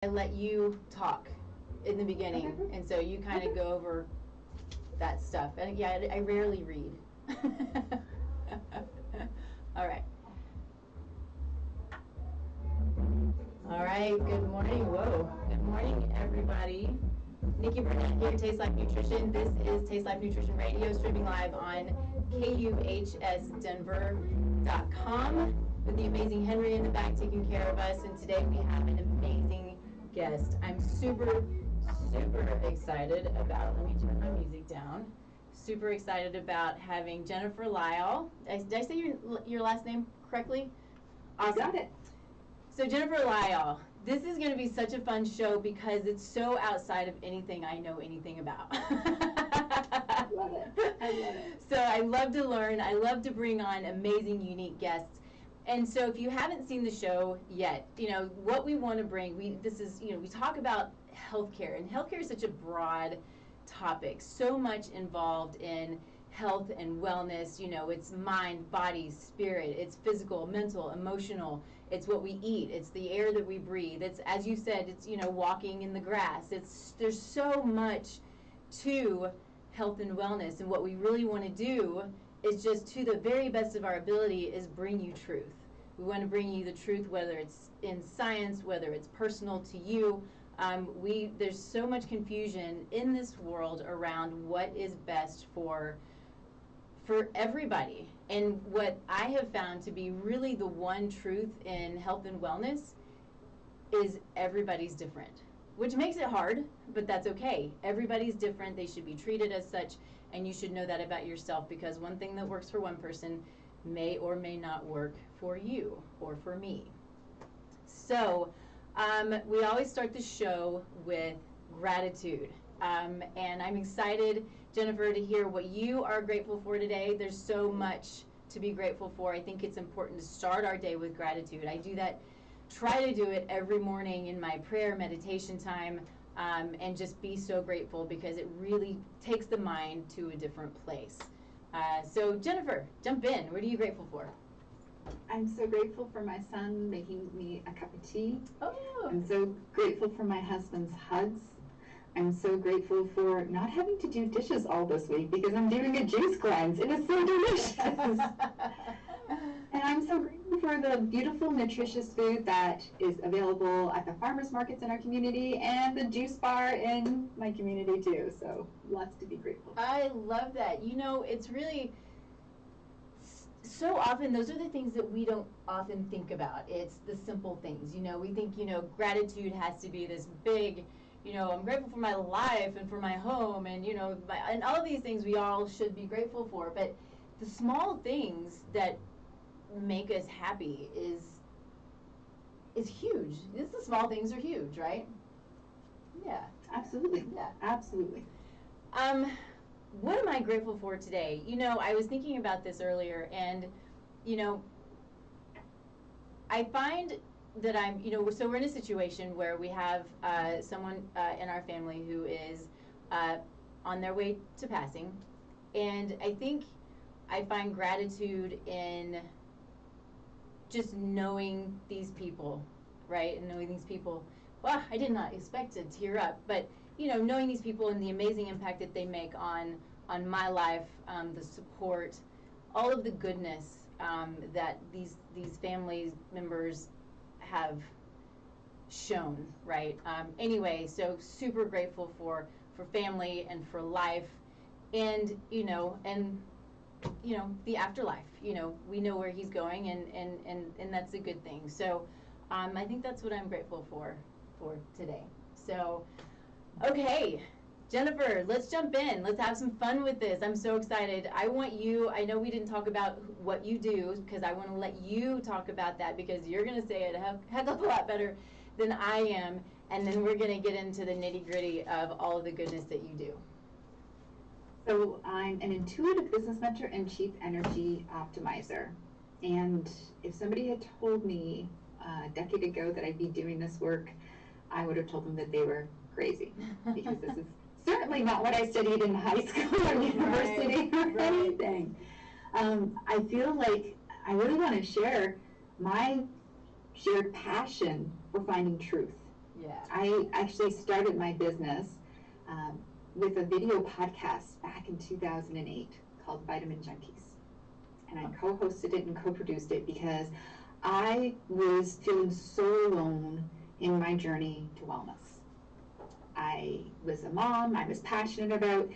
I let you talk in the beginning, Okay. and so you kind of go over that stuff. And yeah, I rarely read. All right. All right. Good morning. Whoa. Good morning, everybody. Nikki Burnett here, Taste Life Nutrition. This is Taste Life Nutrition Radio, streaming live on KUHSdenver.com with the amazing Henry in the back taking care of us. And today we have an amazing guest. I'm super excited about, let me turn my music down. Super excited about having Jennifer Lyle. Did I say your last name correctly? Awesome. Got it. So Jennifer Lyle, this is going to be such a fun show because it's so outside of anything I know anything about. I love it. I love it. So I love to learn. I love to bring on amazing, unique guests. And so if you haven't seen the show yet, what we want to bring, we talk about healthcare, and healthcare is such a broad topic, so much involved in health and wellness. It's mind, body, spirit, it's physical, mental, emotional, it's what we eat, it's the air that we breathe, it's, as you said, it's, walking in the grass. There's so much to health and wellness, and what we really want to do is just, to the very best of our ability, is bring you truth. We want to bring you the truth, whether it's in science, whether it's personal to you. There's so much confusion in this world around what is best for everybody. And what I have found to be really the one truth in health and wellness is everybody's different, which makes it hard, but that's okay. Everybody's different. They should be treated as such, and you should know that about yourself, because one thing that works for one person may or may not work for you or for me. So we always start the show with gratitude. And I'm excited, Jennifer, to hear what you are grateful for today. There's so much to be grateful for. I think it's important to start our day with gratitude. I do that, try to do it every morning in my prayer meditation time, and just be so grateful, because it really takes the mind to a different place. So Jennifer, jump in. What are you grateful for? I'm so grateful for my son making me a cup of tea. Oh. I'm so grateful for my husband's hugs. I'm so grateful for not having to do dishes all this week, because I'm doing a juice cleanse. It is so delicious. And I'm so grateful for the beautiful, nutritious food that is available at the farmers markets in our community and the juice bar in my community too. So lots to be grateful for. I love that. It's really, so often those are the things that we don't often think about. It's the simple things. We think, gratitude has to be this big, I'm grateful for my life and for my home, and and all of these things we all should be grateful for. But the small things that make us happy is huge. The small things are huge, right? Yeah. Absolutely. Yeah. Absolutely. What am I grateful for today? I was thinking about this earlier, and I find that I'm, so we're in a situation where we have someone in our family who is on their way to passing, and I think I find gratitude in just knowing these people, right? And knowing these people, well, I did not expect to tear up, but knowing these people and the amazing impact that they make on my life, the support, all of the goodness that these family members have shown, right? Anyway, so super grateful for family and for life, and the afterlife. We know where he's going, and that's a good thing. So I think that's what I'm grateful for today. So okay, Jennifer, let's jump in. Let's have some fun with this. I'm so excited. I know we didn't talk about what you do, because I want to let you talk about that, because you're going to say it a heck of a lot better than I am, and then we're going to get into the nitty-gritty of all of the goodness that you do. So I'm an intuitive business mentor and chief energy optimizer. And if somebody had told me a decade ago that I'd be doing this work, I would have told them that they were crazy, because this is certainly not what I studied in high school or university or anything. I feel like I really want to share my shared passion for finding truth Yeah. I actually started my business with a video podcast back in 2008 called Vitamin Junkies. And I co-hosted it and co-produced it because I was feeling so alone in my journey to wellness. I was a mom, I was passionate about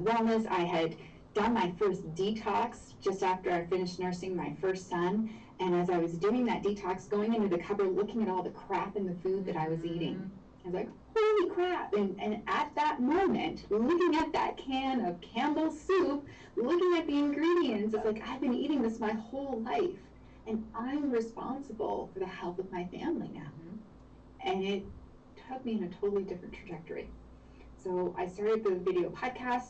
wellness. I had done my first detox just after I finished nursing my first son. And as I was doing that detox, going into the cupboard, looking at all the crap in the food that I was eating, I was like, holy crap. And at that moment, looking at that can of Campbell's soup, looking at the ingredients, it's like, I've been eating this my whole life. And I'm responsible for the health of my family now. And it took me in a totally different trajectory. So I started the video podcast.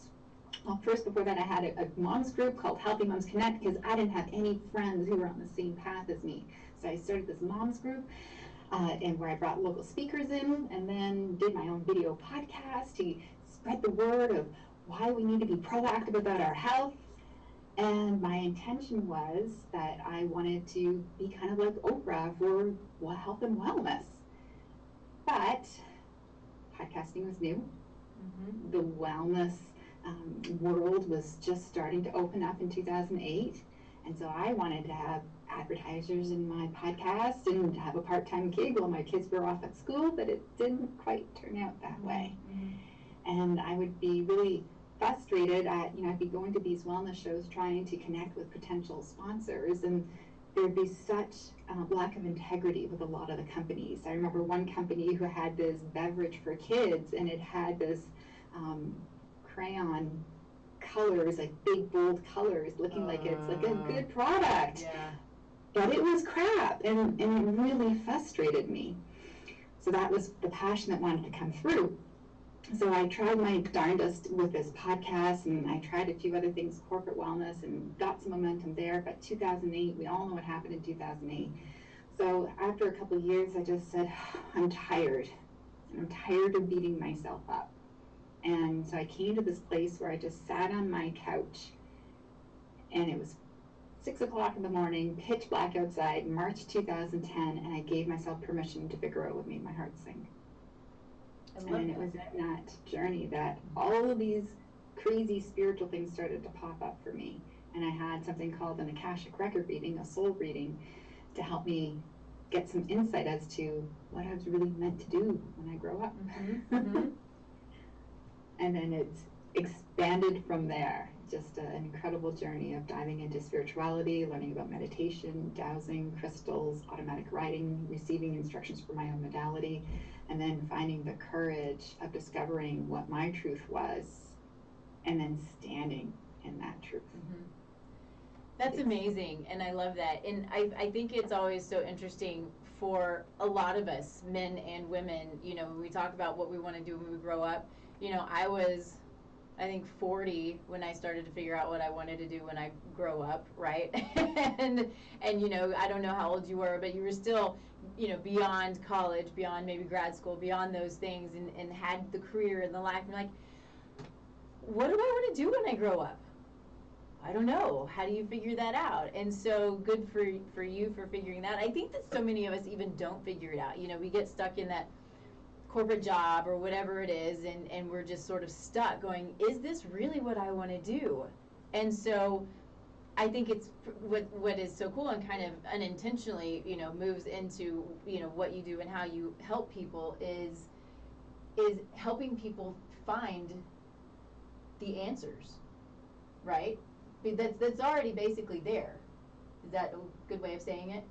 Well, first, before that, I had a mom's group called Healthy Moms Connect because I didn't have any friends who were on the same path as me. So I started this mom's group and where I brought local speakers in and then did my own video podcast to spread the word of why we need to be proactive about our health. And my intention was that I wanted to be kind of like Oprah for health and wellness. But podcasting was new. The wellness world was just starting to open up in 2008. And so I wanted to have advertisers in my podcast and have a part-time gig while my kids were off at school, but it didn't quite turn out that way. And I would be really frustrated at, I'd be going to these wellness shows trying to connect with potential sponsors, and there'd be such lack of integrity with a lot of the companies. I remember one company who had this beverage for kids, and it had this crayon colors, like big bold colors, looking like it's like a good product. Yeah. But it was crap, and it really frustrated me. So that was the passion that wanted to come through. So I tried my darndest with this podcast, and I tried a few other things, corporate wellness, and got some momentum there. But 2008, we all know what happened in 2008. So after a couple of years, I just said, I'm tired. I'm tired of beating myself up. And so I came to this place where I just sat on my couch, and it was 6 o'clock in the morning, pitch black outside, March 2010, and I gave myself permission to figure out what made my heart sing. And it was in that journey that all of these crazy spiritual things started to pop up for me. And I had something called an Akashic record reading, a soul reading, to help me get some insight as to what I was really meant to do when I grow up. And then it's expanded from there. Just an incredible journey of diving into spirituality, learning about meditation, dowsing, crystals, automatic writing, receiving instructions for my own modality, and then finding the courage of discovering what my truth was, and then standing in that truth. That's amazing, and I love that. And I think it's always so interesting for a lot of us, men and women, when we talk about what we want to do when we grow up. I was, I think, 40 when I started to figure out what I wanted to do when I grow up, right? and I don't know how old you were, but you were still, beyond college, beyond maybe grad school, beyond those things, and had the career and the life. And like, what do I want to do when I grow up? I don't know. How do you figure that out? And so good for you for figuring that. I think that so many of us even don't figure it out. We get stuck in that corporate job or whatever it is, and we're just sort of stuck going, is this really what I want to do? And so I think it's what is so cool and kind of unintentionally, moves into, what you do and how you help people is helping people find the answers, right? That's already basically there. Is that a good way of saying it?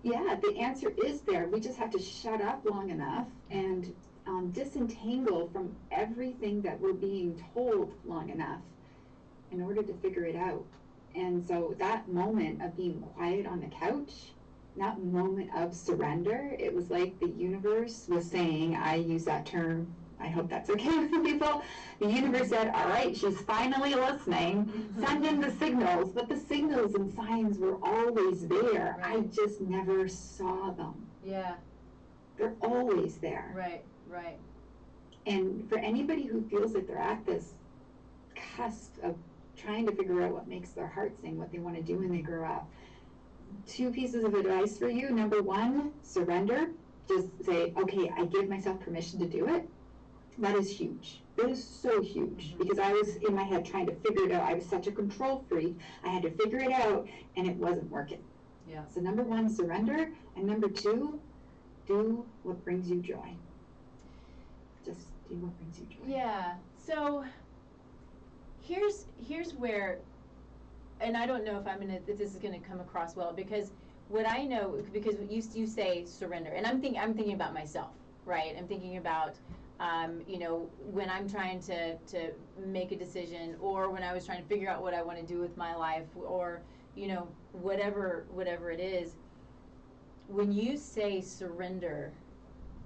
Yeah, the answer is there. We just have to shut up long enough and disentangle from everything that we're being told long enough in order to figure it out. And so that moment of being quiet on the couch, that moment of surrender, it was like the universe was saying, I use that term, I hope that's okay with people. The universe said, all right, she's finally listening. Send in the signals. But the signals and signs were always there. Right. I just never saw them. Yeah. They're always there. Right. And for anybody who feels that they're at this cusp of trying to figure out what makes their heart sing, what they want to do when they grow up, 2 pieces of advice for you. Number 1, surrender. just say, okay, I give myself permission to do it, that is huge. That is so huge, because I was in my head trying to figure it out. I was such a control freak. I had to figure it out, and it wasn't working. Yeah. So number one, surrender, and number two, do what brings you joy. Just do what brings you joy. Yeah. So here's where, and I don't know if this is gonna come across well, because what I know, because you say surrender, and I'm thinking about myself, right? I'm thinking about when I'm trying to make a decision, or when I was trying to figure out what I want to do with my life, or whatever it is. When you say surrender,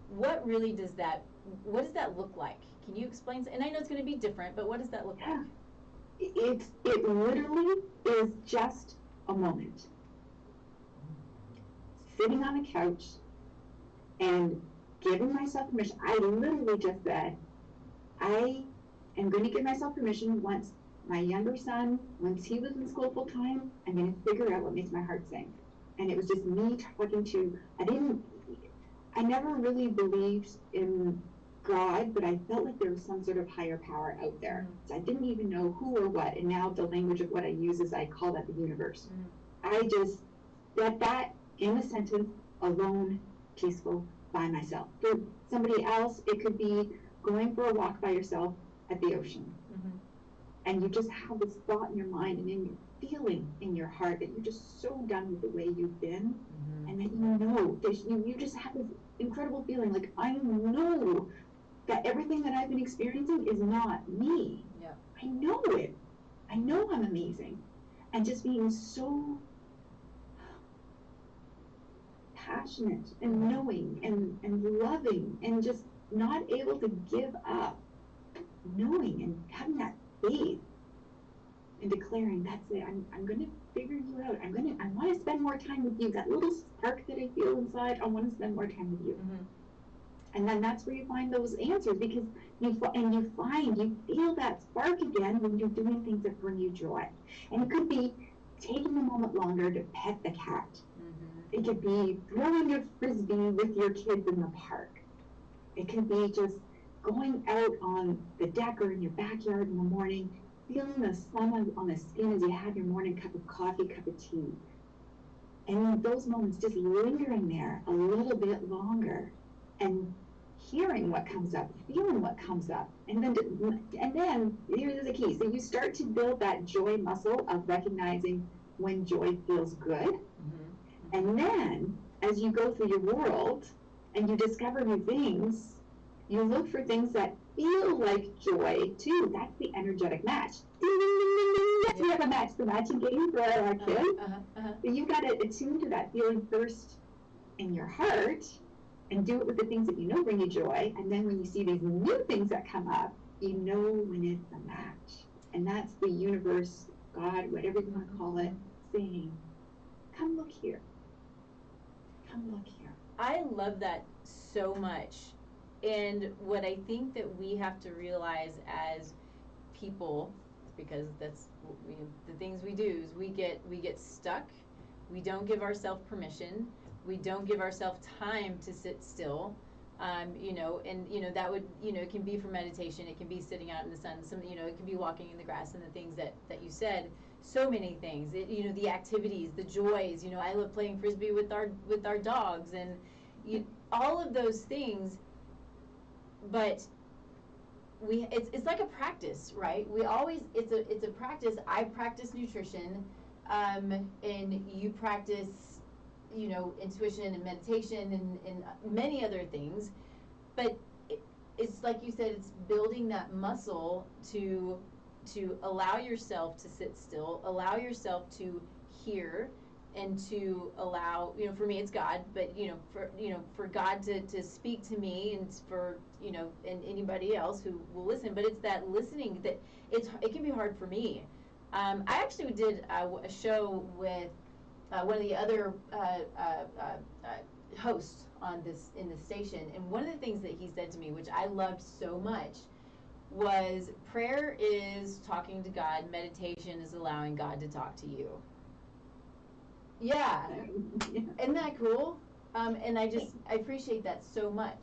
what does that look like? Can you explain? And I know it's going to be different, but what does that look like? It literally is just a moment. Sitting on the couch and giving myself permission. I literally just said, I am going to give myself permission once my younger son, once he was in school full time, I'm going to figure out what makes my heart sing. And it was just me talking to, I never really believed in God, but I felt like there was some sort of higher power out there. So I didn't even know who or what, and now the language of what I use is I call that the universe. I just, that in a sentence, alone, peaceful, by myself. For somebody else, it could be going for a walk by yourself at the ocean. And you just have this thought in your mind and in your feeling in your heart that you're just so done with the way you've been, and that you just have this incredible feeling like, I know that everything that I've been experiencing is not me. Yeah. I know it. I know I'm amazing. And just being so passionate and knowing and loving and just not able to give up, knowing and having that faith and declaring, that's it, I'm going to figure you out. I want to spend more time with you. That little spark that I feel inside, I want to spend more time with you. And then that's where you find those answers, because you feel that spark again when you're doing things that bring you joy. And it could be taking a moment longer to pet the cat. It could be throwing a frisbee with your kids in the park. It could be just going out on the deck or in your backyard in the morning, feeling the sun on the skin as you have your morning cup of coffee, cup of tea. And in those moments, just lingering there a little bit longer and hearing what comes up, feeling what comes up. And then here's the key. So you start to build that joy muscle of recognizing when joy feels good. And then, as you go through your world and you discover new things, you look for things that feel like joy too. That's the energetic match. Ding, ding, ding, ding, ding. Yes, we have a match, the matching game for our kids. But you've got to attune to that feeling first in your heart and do it with the things that you know bring you joy. And then when you see these new things that come up, you know when it's a match. And that's the universe, God, whatever you want to call it, saying, come look here. Come look here. I love that so much. And what I think that we have to realize as people, because that's the things we do, is we get stuck. We don't give ourselves permission. We don't give ourselves time to sit still. And that would, it can be for meditation. It can be sitting out in the sun. It can be walking in the grass, and the things that you said. So many things. The activities, the joys. I love playing frisbee with our dogs, and all of those things. But it's like a practice, right? It's a practice. I practice nutrition, and you practice, intuition and meditation and many other things. But it's like you said, it's building that muscle to allow yourself to sit still, allow yourself to hear, and to allow, for me it's God, but for God to speak to me, and for and anybody else who will listen. But it's that listening that it can be hard for me. I actually did a show with one of the other hosts in this station, and one of the things that he said to me, which I loved so much, was prayer is talking to God, meditation is allowing God to talk to you. Yeah. Isn't that cool? And I appreciate that so much.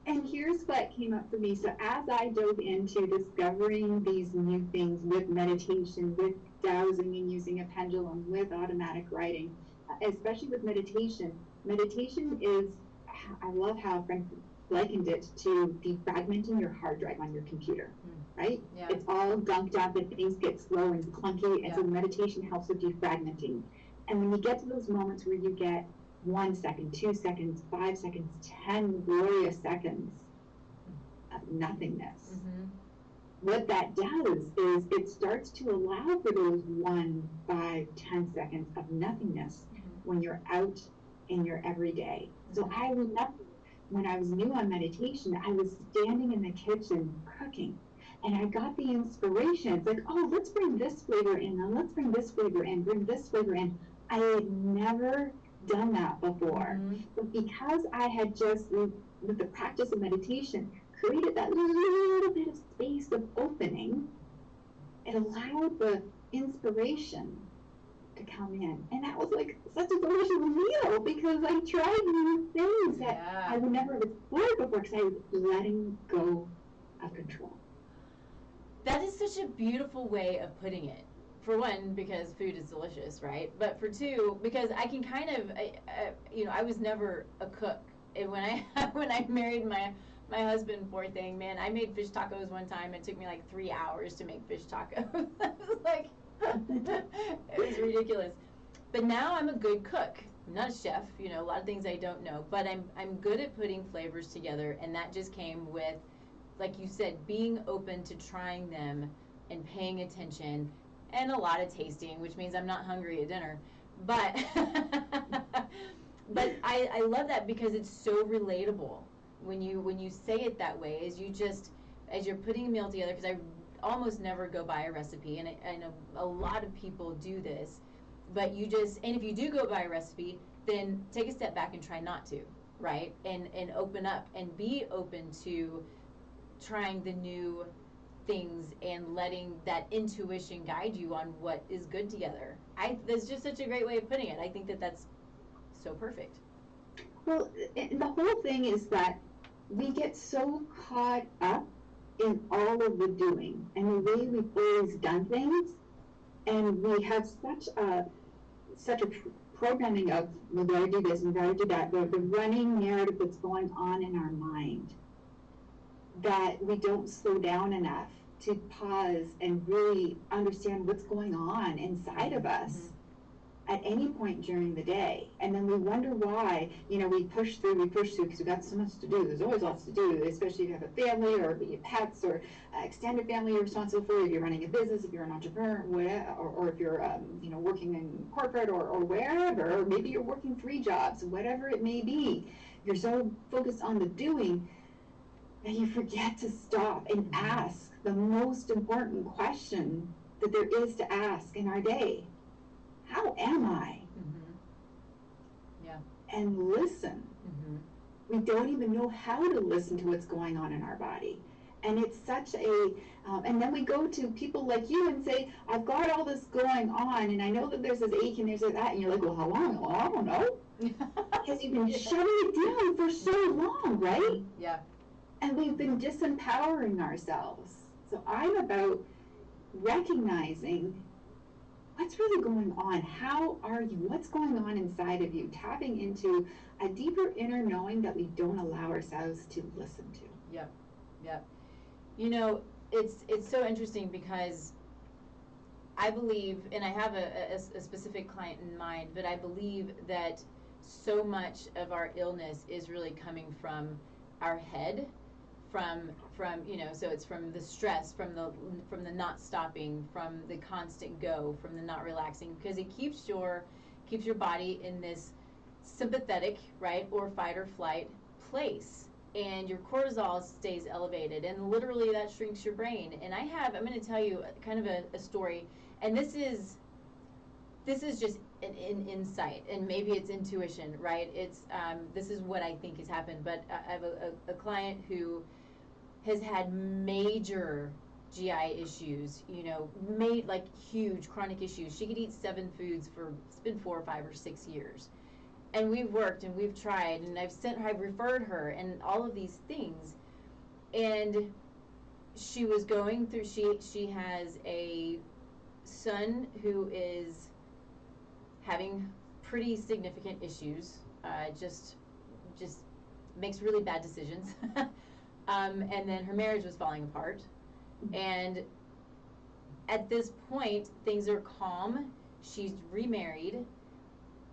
And here's what came up for me. So as I dove into discovering these new things with meditation, with dowsing and using a pendulum, with automatic writing, especially with meditation, meditation is, I love how a friend likened it to defragmenting your hard drive on your computer, right? Yeah. It's all gunked up and things get slow and clunky, and so meditation helps with defragmenting. And when you get to those moments where you get 1 second, 2 seconds, 5 seconds, 10 glorious seconds of nothingness. What that does is it starts to allow for those 1, 5, 10 seconds of nothingness when you're out in your everyday. So I remember when I was new on meditation, I was standing in the kitchen cooking, and I got the inspiration. It's like, oh, let's bring this flavor in, and let's bring this flavor in, bring this flavor in. I had never done that before. But because I had just, with the practice of meditation, created that little bit of space of opening, it allowed the inspiration to come in. And that was like such a delicious meal because I tried new things that I would never have explored before because I was letting go of control. That is such a beautiful way of putting it. For one, because food is delicious, right? But for two, because I can kind of, I was never a cook. And when I married my husband, poor thing, man, I made fish tacos one time. It took me like 3 hours to make fish tacos. I was like, it was ridiculous. But now I'm a good cook. I'm not a chef, a lot of things I don't know. But I'm good at putting flavors together, and that just came with, like you said, being open to trying them and paying attention. And a lot of tasting, which means I'm not hungry at dinner. But but I love that because it's so relatable when you say it that way, as you're putting a meal together, because I almost never go by a recipe, and I know a lot of people do this, but and if you do go by a recipe, then take a step back and try not to, right? And open up and be open to trying the new things and letting that intuition guide you on what is good together. That's just such a great way of putting it. I think that's so perfect. Well, the whole thing is that we get so caught up in all of the doing and the way we've always done things, and we have such a programming of, we gotta do this, we gotta do that, the running narrative that's going on in our mind, that we don't slow down enough to pause and really understand what's going on inside of us at any point during the day. And then we wonder why, we push through because we've got so much to do. There's always lots to do, especially if you have a family or if you have pets or extended family you're responsible for, if you're running a business, if you're an entrepreneur, or if you're working in corporate or wherever, or maybe you're working 3 jobs, whatever it may be. You're so focused on the doing that you forget to stop and ask the most important question that there is to ask in our day. How am I? Yeah. And listen. We don't even know how to listen to what's going on in our body. And it's such and then we go to people like you and say, I've got all this going on, and I know that there's this ache and there's that, and you're like, well, how long? Well, I don't know. Because you've been shutting it down for so long, right? Yeah. And we've been disempowering ourselves. So I'm about recognizing what's really going on. How are you? What's going on inside of you? Tapping into a deeper inner knowing that we don't allow ourselves to listen to. Yep. It's so interesting because I believe, and I have a specific client in mind, but I believe that so much of our illness is really coming from our head, from so it's from the stress, from the not stopping, from the constant go, from the not relaxing, because it keeps your body in this sympathetic, right, or fight or flight place, and your cortisol stays elevated, and literally that shrinks your brain. And I'm going to tell you kind of a story, and this is just an insight, and maybe it's intuition, right? It's this is what I think has happened, but I have a client who has had major GI issues, huge chronic issues. She could eat 7 foods for, it's been 4 or 5 or 6 years. And we've worked and we've tried, and I've referred her, and all of these things. And she was going through. She has a son who is having pretty significant issues. Just makes really bad decisions. And then her marriage was falling apart. And at this point, things are calm. She's remarried.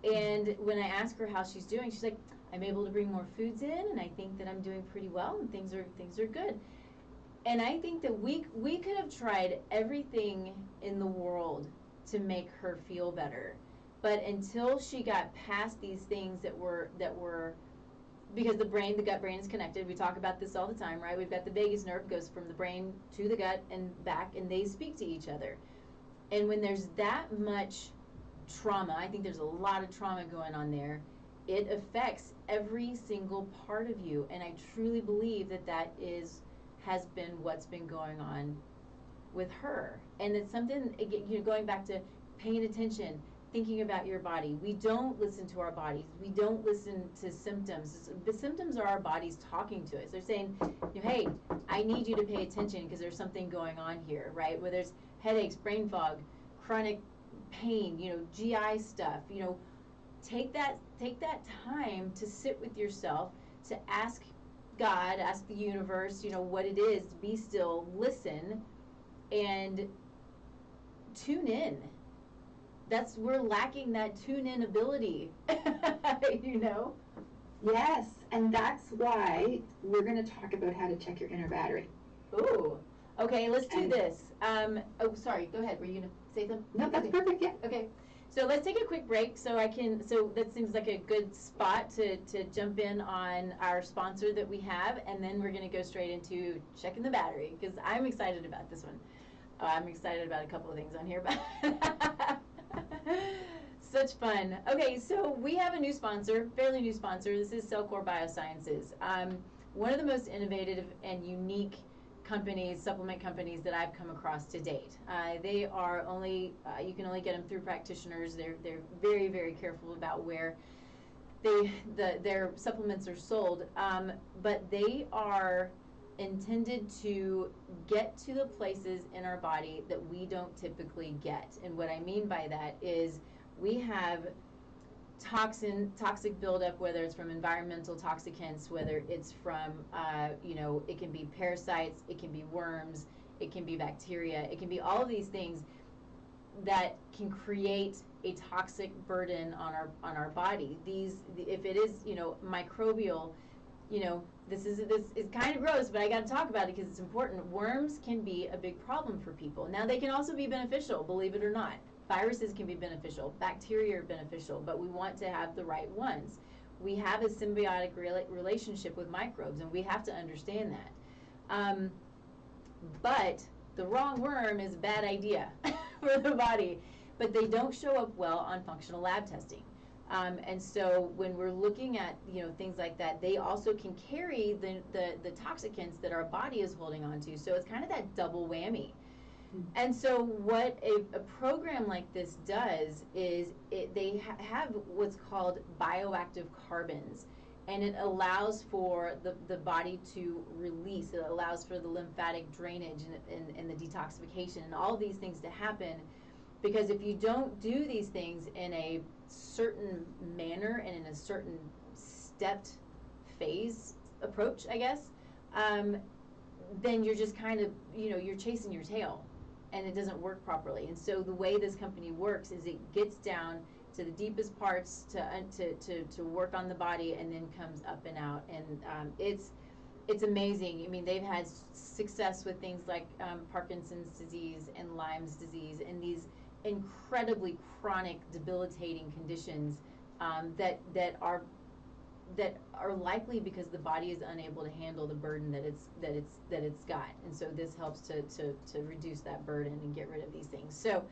And when I ask her how she's doing, she's like, I'm able to bring more foods in, and I think that I'm doing pretty well, and things are good. And I think that we could have tried everything in the world to make her feel better. But until she got past these things that were because the gut brain is connected. We talk about this all the time, right? We've got the vagus nerve, goes from the brain to the gut and back, and they speak to each other. And when there's that much trauma, I think there's a lot of trauma going on there, it affects every single part of you. And I truly believe that has been what's been going on with her. And it's something, going back to paying attention, thinking about your body. We don't listen to our bodies. We don't listen to symptoms. The symptoms are our bodies talking to us. They're saying, hey, I need you to pay attention because there's something going on here, right? Whether it's headaches, brain fog, chronic pain, GI stuff, take that time to sit with yourself, to ask God, ask the universe, what it is, to be still, listen, and tune in. We're lacking that tune-in ability, Yes, and that's why we're going to talk about how to check your inner battery. Ooh, okay, let's do this. Sorry, go ahead. Were you going to say something? No, that's perfect, yeah. Okay, so let's take a quick break so that seems like a good spot to jump in on our sponsor that we have, and then we're going to go straight into checking the battery, because I'm excited about this one. I'm excited about a couple of things on here, but such fun. Okay, so we have a new sponsor, fairly new sponsor. This is Cellcore Biosciences. One of the most innovative and unique supplement companies that I've come across to date. They are you can only get them through practitioners. They're very, very careful about where their supplements are sold, but they are intended to get to the places in our body that we don't typically get. And what I mean by that is we have toxic buildup, whether it's from environmental toxicants, whether it's from, it can be parasites, it can be worms, it can be bacteria, it can be all of these things that can create a toxic burden on our body. If it is, microbial, this is kind of gross, but I got to talk about it because it's important. Worms can be a big problem for people. Now, they can also be beneficial, believe it or not. Viruses can be beneficial, bacteria are beneficial, but we want to have the right ones. We have a symbiotic relationship with microbes, and we have to understand that. But the wrong worm is a bad idea for the body, but they don't show up well on functional lab testing. And so when we're looking at things like that, they also can carry the toxicants that our body is holding on to. So it's kind of that double whammy. And so what a program like this does is they have what's called bioactive carbons, and it allows for the body to release. It allows for the lymphatic drainage and the detoxification and all these things to happen, because if you don't do these things in a certain manner and in a certain stepped phase approach, I guess, then you're just kind of, you're chasing your tail, and it doesn't work properly. And so the way this company works is it gets down to the deepest parts to work on the body, and then comes up and out. And it's amazing. I mean, they've had success with things like Parkinson's disease and Lyme's disease, and these incredibly chronic, debilitating conditions that are likely because the body is unable to handle the burden that it's got. And so this helps to reduce that burden and get rid of these things. So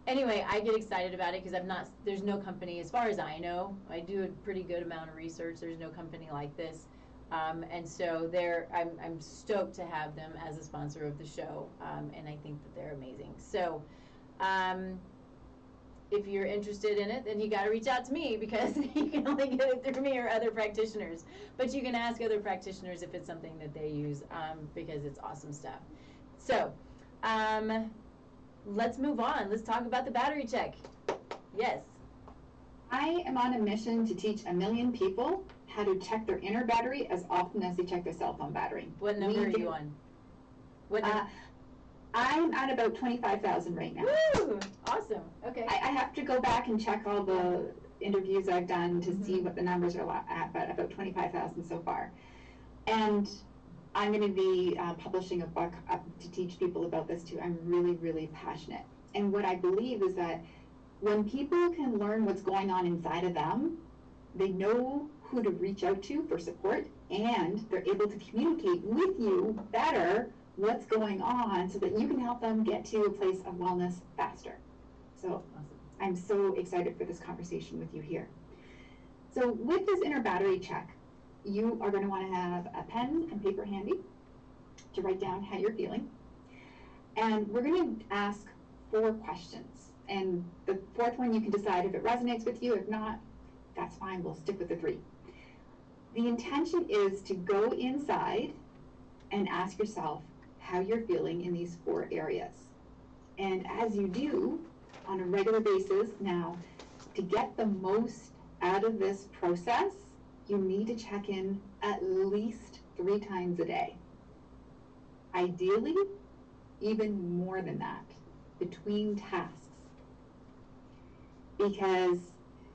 anyway, I get excited about it because there's no company, as far as I know, I do a pretty good amount of research, there's no company like this. And so I'm stoked to have them as a sponsor of the show, and I think that they're amazing. So if you're interested in it, then you got to reach out to me, because you can only get it through me or other practitioners. But you can ask other practitioners if it's something that they use, because it's awesome stuff. So, let's move on. Let's talk about the battery check. Yes. I am on a mission to teach 1 million people how to check their inner battery as often as they check their cell phone battery. What number are you on? What I'm at about 25,000 right now. Woo! Awesome. Okay. I have to go back and check all the interviews I've done to see what the numbers are at, but about 25,000 so far. And I'm going to be publishing a book to teach people about this too. I'm really, really passionate. And what I believe is that when people can learn what's going on inside of them, they know who to reach out to for support, and they're able to communicate with you better what's going on so that you can help them get to a place of wellness faster. So awesome. I'm so excited for this conversation with you here. So with this inner battery check, you are going to want to have a pen and paper handy to write down how you're feeling. And we're going to ask 4 questions. And the 4th one, you can decide if it resonates with you. If not, that's fine. We'll stick with the 3. The intention is to go inside and ask yourself how you're feeling in these 4 areas. And as you do on a regular basis now, to get the most out of this process, you need to check in at least 3 times a day. Ideally, even more than that, between tasks. Because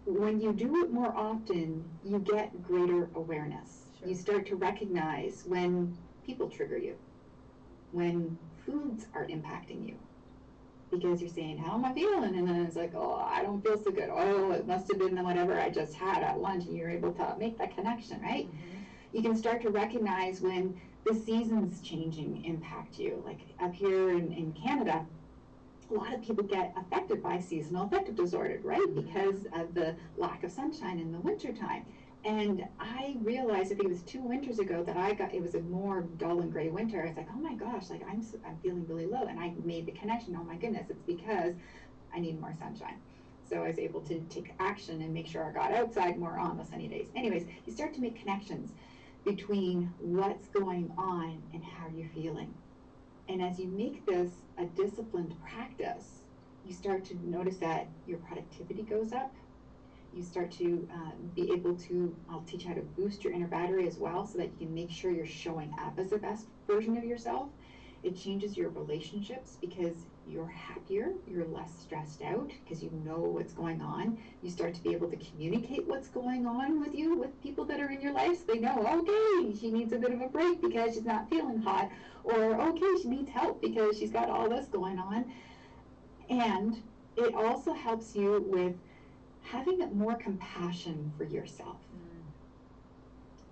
when you do it more often, you get greater awareness. Sure. You start to recognize when people trigger you, when foods are impacting you, because you're saying, how am I feeling? And then it's like, oh, I don't feel so good. Oh, it must have been the whatever I just had at lunch, and you're able to make that connection, right? Mm-hmm. You can start to recognize when the seasons changing impact you. Like up here in Canada, a lot of people get affected by seasonal affective disorder, right? Mm-hmm. Because of the lack of sunshine in the wintertime. And I realized, I think it was 2 winters ago, that it was a more dull and gray winter. I was like, oh my gosh, like I'm feeling really low. And I made the connection, oh my goodness, it's because I need more sunshine. So I was able to take action and make sure I got outside more on the sunny days. Anyways, you start to make connections between what's going on and how you're feeling. And as you make this a disciplined practice, you start to notice that your productivity goes up. You start to be able to, I'll teach you how to boost your inner battery as well, so that you can make sure you're showing up as the best version of yourself. It changes your relationships because you're happier, you're less stressed out because you know what's going on. You start to be able to communicate what's going on with you, with people that are in your life, so they know, okay, she needs a bit of a break because she's not feeling hot, or okay, she needs help because she's got all this going on. And it also helps you with having more compassion for yourself.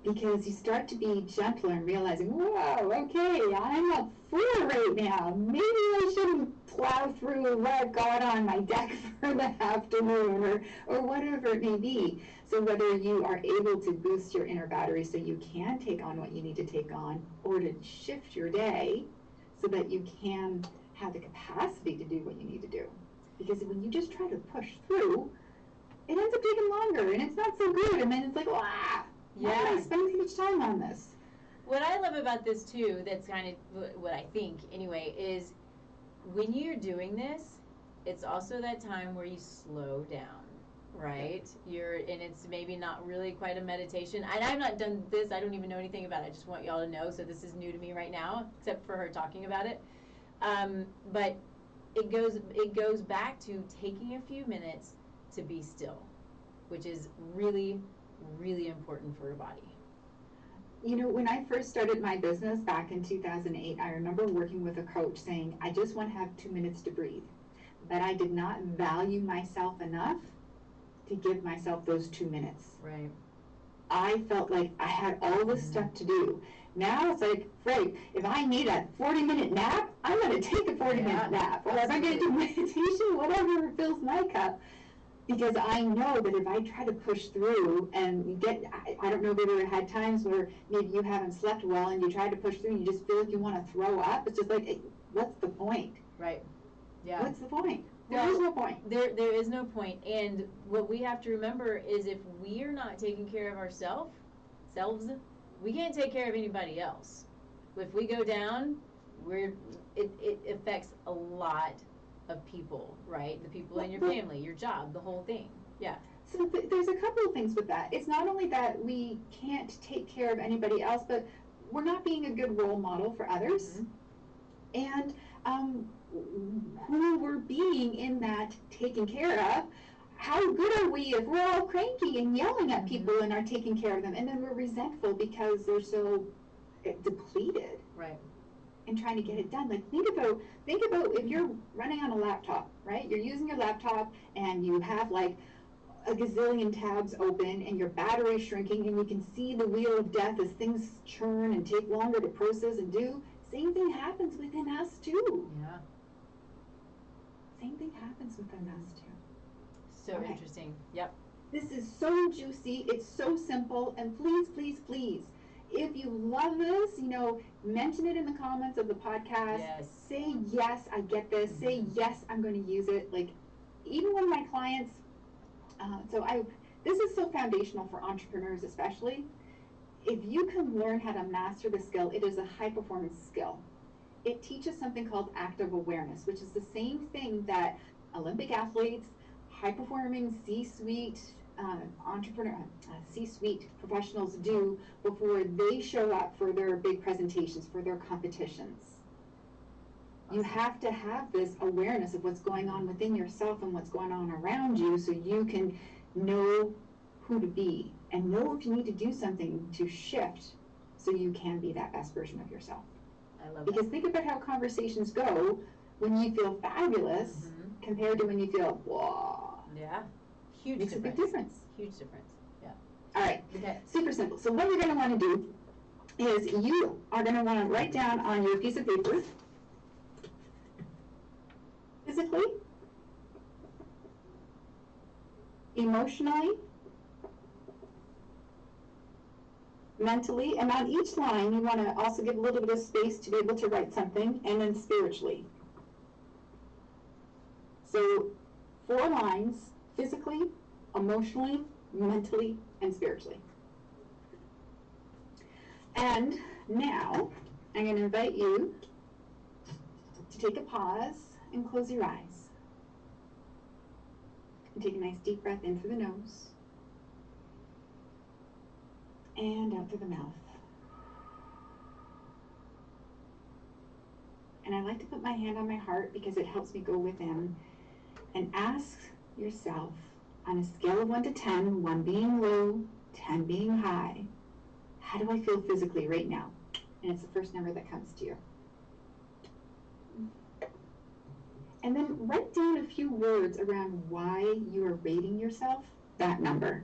Because you start to be gentler and realizing, whoa, okay, I'm at 4 right now. Maybe I shouldn't plow through what I've got on my deck for the afternoon, or whatever it may be. So whether you are able to boost your inner battery so you can take on what you need to take on, or to shift your day so that you can have the capacity to do what you need to do. Because when you just try to push through, it ends up taking longer, and it's not so good, and then it's like, why am I spending so much time on this? What I love about this too, that's kind of what I think anyway, is when you're doing this, it's also that time where you slow down, right? And it's maybe not really quite a meditation. And I've not done this, I don't even know anything about it. I just want y'all to know, so this is new to me right now, except for her talking about it. But it goes back to taking a few minutes to be still, which is really, really important for your body. You know, when I first started my business back in 2008, I remember working with a coach saying, I just want to have 2 minutes to breathe. But I did not value myself enough to give myself those 2 minutes. Right. I felt like I had all this stuff to do. Now it's like, Frank, if I need a 40-minute nap, I'm going to take a 40-minute nap. Or if I'm going to do meditation, whatever fills my cup. Because I know that if I try to push through and I don't know if you've ever had times where maybe you haven't slept well and you try to push through and you just feel like you want to throw up. It's just like, what's the point? Right. Yeah. What's the point? There is no point. There is no point. And what we have to remember is if we are not taking care of ourselves, we can't take care of anybody else. If we go down, it affects a lot of people, right? The people in your family, your job, the whole thing. Yeah. So there's a couple of things with that. It's not only that we can't take care of anybody else, but we're not being a good role model for others. And who we're being in that taking care of, how good are we if we're all cranky and yelling at people and are taking care of them, and then we're resentful because they're so depleted, right? And trying to get it done. Like think about if you're running on a laptop, right? You're using your laptop and you have like a gazillion tabs open and your battery's shrinking and you can see the wheel of death as things churn and take longer to process and do. Same thing happens within us too. Yeah. Same thing happens within us too. So interesting. Yep. This is so juicy. It's so simple. And please, please, please, if you love this, mention it in the comments of the podcast. Yes. Say, yes, I get this. Say, yes, I'm going to use it. Like, even one of my clients, this is so foundational for entrepreneurs especially. If you can learn how to master the skill, it is a high performance skill. It teaches something called active awareness, which is the same thing that Olympic athletes, high performing C-suite C-suite professionals do before they show up for their big presentations, for their competitions. You have to have this awareness of what's going on within yourself and what's going on around you so you can know who to be and know if you need to do something to shift so you can be that best version of yourself. I love because think about how conversations go when you feel fabulous compared to when you feel, whoa. Yeah. Huge Makes difference. a big difference. Huge difference. Yeah. All right. Okay. Super simple. So what you're going to want to do is you are going to want to write down on your piece of paper, physically, emotionally, mentally, and on each line you want to also give a little bit of space to be able to write something, and then spiritually. So 4 lines, physically, emotionally, mentally, and spiritually. And now I'm going to invite you to take a pause and close your eyes. And take a nice deep breath in through the nose and out through the mouth. And I like to put my hand on my heart because it helps me go within and ask yourself, on a scale of 1 to 10, 1 being low, 10 being high, how do I feel physically right now? And it's the first number that comes to you. And then write down a few words around why you are rating yourself that number.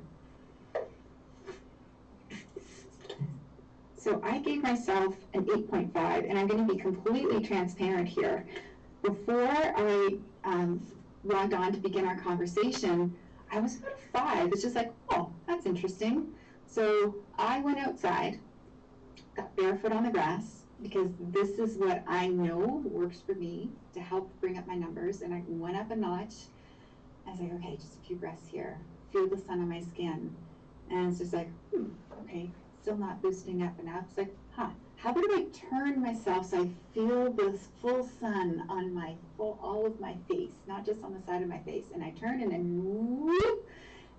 So I gave myself an 8.5, and I'm going to be completely transparent here. Before I logged on to begin our conversation, I was about a 5. It's just like, oh, that's interesting. So I went outside, got barefoot on the grass, because this is what I know works for me to help bring up my numbers. And I went up a notch. I was like, okay, just a few breaths here. Feel the sun on my skin. And it's just like, okay, still not boosting up enough. It's like, how about if I turn myself so I feel this full sun on my all of my face, not just on the side of my face. And I turn and then whoop,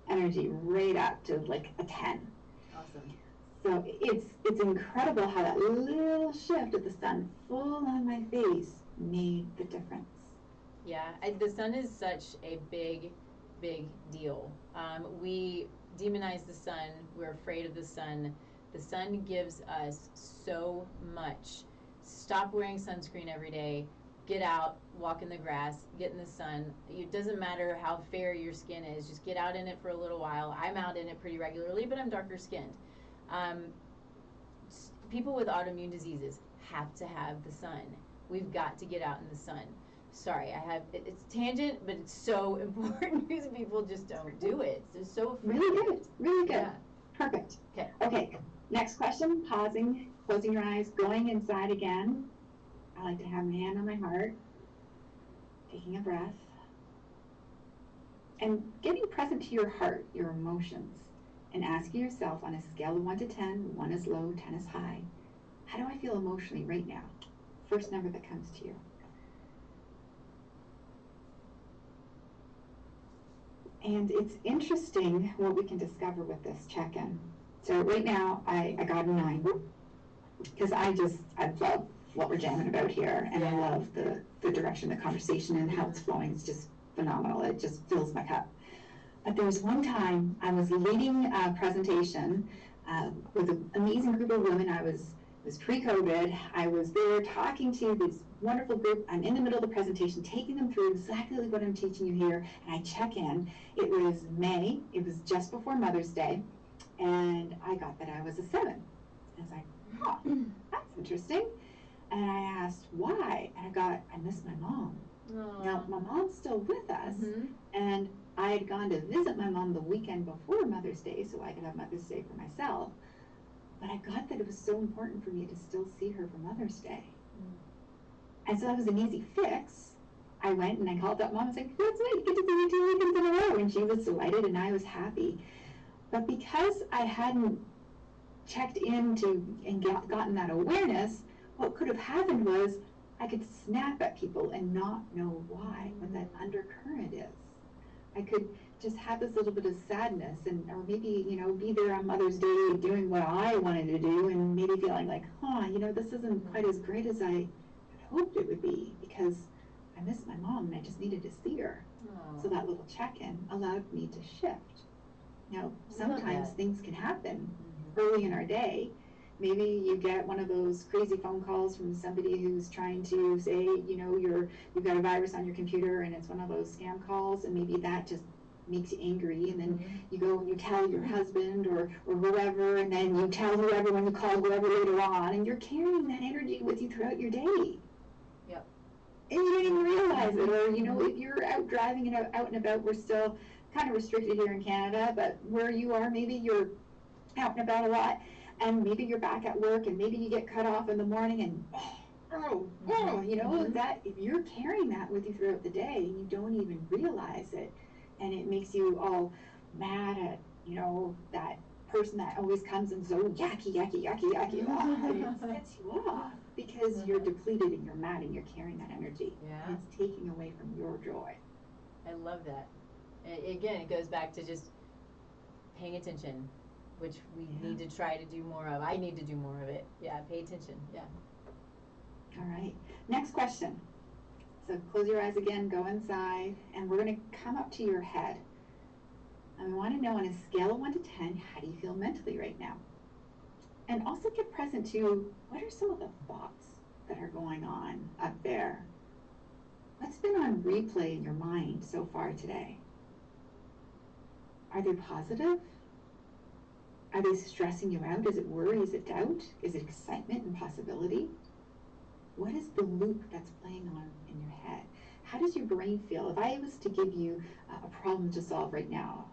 energy right up to like a 10. Awesome. So it's incredible how that little shift of the sun full on my face made the difference. Yeah, the sun is such a big, big deal. We demonize the sun. We're afraid of the sun. The sun gives us so much. Stop wearing sunscreen every day. Get out, walk in the grass, get in the sun. It doesn't matter how fair your skin is. Just get out in it for a little while. I'm out in it pretty regularly, but I'm darker skinned. People with autoimmune diseases have to have the sun. We've got to get out in the sun. Sorry, it's tangent, but it's so important because people just don't do it. They're so afraid. Really good. Yeah. Perfect. Okay. Next question, pausing, closing your eyes, going inside again. I like to have my hand on my heart, taking a breath, And getting present to your heart, your emotions, and asking yourself on a scale of 1 to 10, 1 is low, 10 is high, how do I feel emotionally right now? First number that comes to you. And it's interesting what we can discover with this check-in. So right now, I got a 9, because I love what we're jamming about here, and I love the direction of the conversation and how it's flowing. It's just phenomenal. It just fills my cup. But there was one time I was leading a presentation with an amazing group of women. It was pre-COVID. I was there talking to this wonderful group. I'm in the middle of the presentation, taking them through exactly what I'm teaching you here, and I check in. It was May. It was just before Mother's Day, and I got that I was a 7. And I was like, oh, that's interesting. And I asked why, and I miss my mom. Aww. Now, my mom's still with us, and I had gone to visit my mom the weekend before Mother's Day so I could have Mother's Day for myself. But I got that it was so important for me to still see her for Mother's Day. And so that was an easy fix. I went and I called up Mom and was like, that's right, you get to see me 2 weekends in a row. And she was delighted and I was happy. But because I hadn't checked into and gotten that awareness, what could have happened was I could snap at people and not know why, what that undercurrent is. I could just have this little bit of sadness or maybe, be there on Mother's Day doing what I wanted to do and maybe feeling like, this isn't quite as great as I had hoped it would be because I miss my mom and I just needed to see her. Aww. So that little check-in allowed me to shift. Sometimes things can happen early in our day. Maybe you get one of those crazy phone calls from somebody who's trying to say, you've got a virus on your computer and it's one of those scam calls, and maybe that just makes you angry, and then you go and you tell your husband or whoever, and then you tell whoever when you call whoever later on, and you're carrying that energy with you throughout your day. Yep. And you don't even realize it, or if you're out driving and out and about, we're still kind of restricted here in Canada, but where you are, maybe you're out and about a lot. And maybe you're back at work and maybe you get cut off in the morning and that if you're carrying that with you throughout the day and you don't even realize it, and it makes you all mad at, that person that always comes and so yucky, it sets you off because you're depleted and you're mad and you're carrying that energy. Yeah. And it's taking away from your joy. I love that. Again, it goes back to just paying attention, which we need to try to do more of. I need to do more of it. Yeah, pay attention. Yeah. All right. Next question. So close your eyes again, go inside, and we're going to come up to your head. And we want to know on a scale of 1 to 10, how do you feel mentally right now? And also get present to what are some of the thoughts that are going on up there? What's been on replay in your mind so far today? Are they positive? Are they stressing you out? Is it worry? Is it doubt? Is it excitement and possibility? What is the loop that's playing on in your head? How does your brain feel? If I was to give you a problem to solve right now,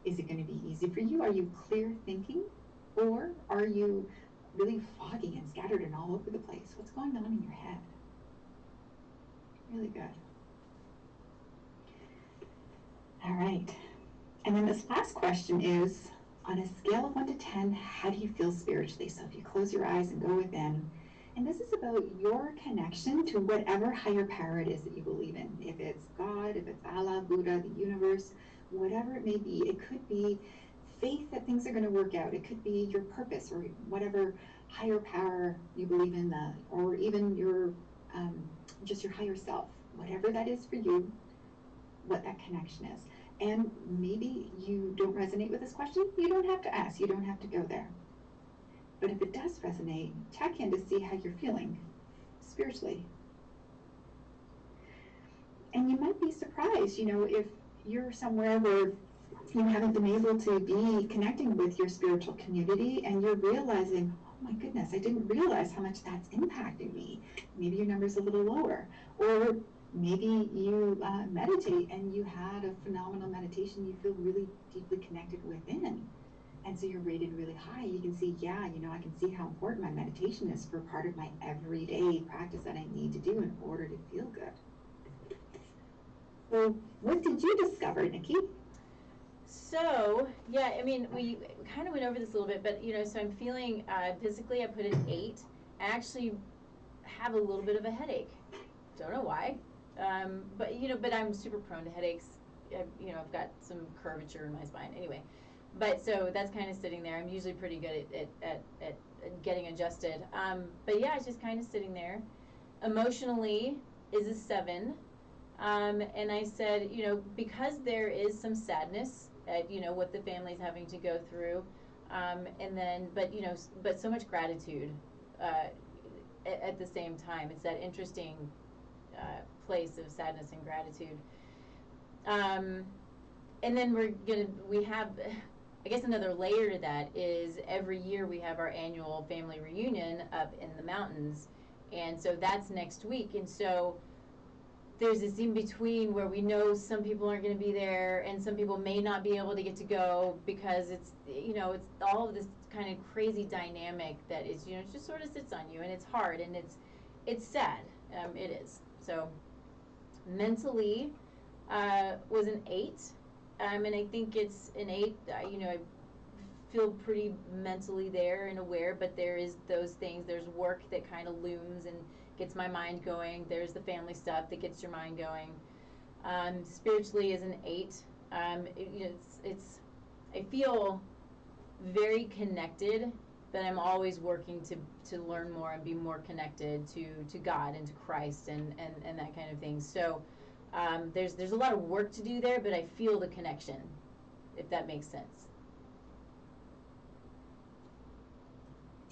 is it going to be easy for you? Are you clear thinking? Or are you really foggy and scattered and all over the place? What's going on in your head? Really good. All right. And then this last question is, on a scale of 1 to 10, how do you feel spiritually? So if you close your eyes and go within, and this is about your connection to whatever higher power it is that you believe in. If it's God, if it's Allah, Buddha, the universe, whatever it may be, it could be faith that things are going to work out. It could be your purpose or whatever higher power you believe in, or even your just your higher self, whatever that is for you, what that connection is. And maybe you don't resonate with this question, you don't have to ask, you don't have to go there. But if it does resonate, check in to see how you're feeling spiritually. And you might be surprised, if you're somewhere where you haven't been able to be connecting with your spiritual community and you're realizing, oh my goodness, I didn't realize how much that's impacting me. Maybe your number's a little lower. Or maybe you meditate and you had a phenomenal meditation, you feel really deeply connected within. And so you're rated really high. You can see, I can see how important my meditation is for part of my everyday practice that I need to do in order to feel good. So what did you discover, Nikki? So, yeah, I mean, we kind of went over this a little bit, but, so I'm feeling physically, I put an 8. I actually have a little bit of a headache. Don't know why. But I'm super prone to headaches. I've got some curvature in my spine. Anyway, but so that's kind of sitting there. I'm usually pretty good at getting adjusted. But yeah, it's just kind of sitting there. Emotionally is a 7. And I said, because there is some sadness at, what the family's having to go through. But so much gratitude at the same time. It's that interesting place of sadness and gratitude. And then we have, I guess another layer to that is every year we have our annual family reunion up in the mountains. And so that's next week. And so there's this in between where we know some people aren't going to be there and some people may not be able to get to go because it's all of this kind of crazy dynamic that is, it just sort of sits on you, and it's hard, and it's sad. It is. So mentally was an 8. And I think it's an 8. I feel pretty mentally there and aware, but there is those things. There's work that kind of looms and gets my mind going. There's the family stuff that gets your mind going. Spiritually is an 8. I feel very connected, but I'm always working to learn more and be more connected to God and to Christ and that kind of thing. So there's a lot of work to do there, but I feel the connection, if that makes sense.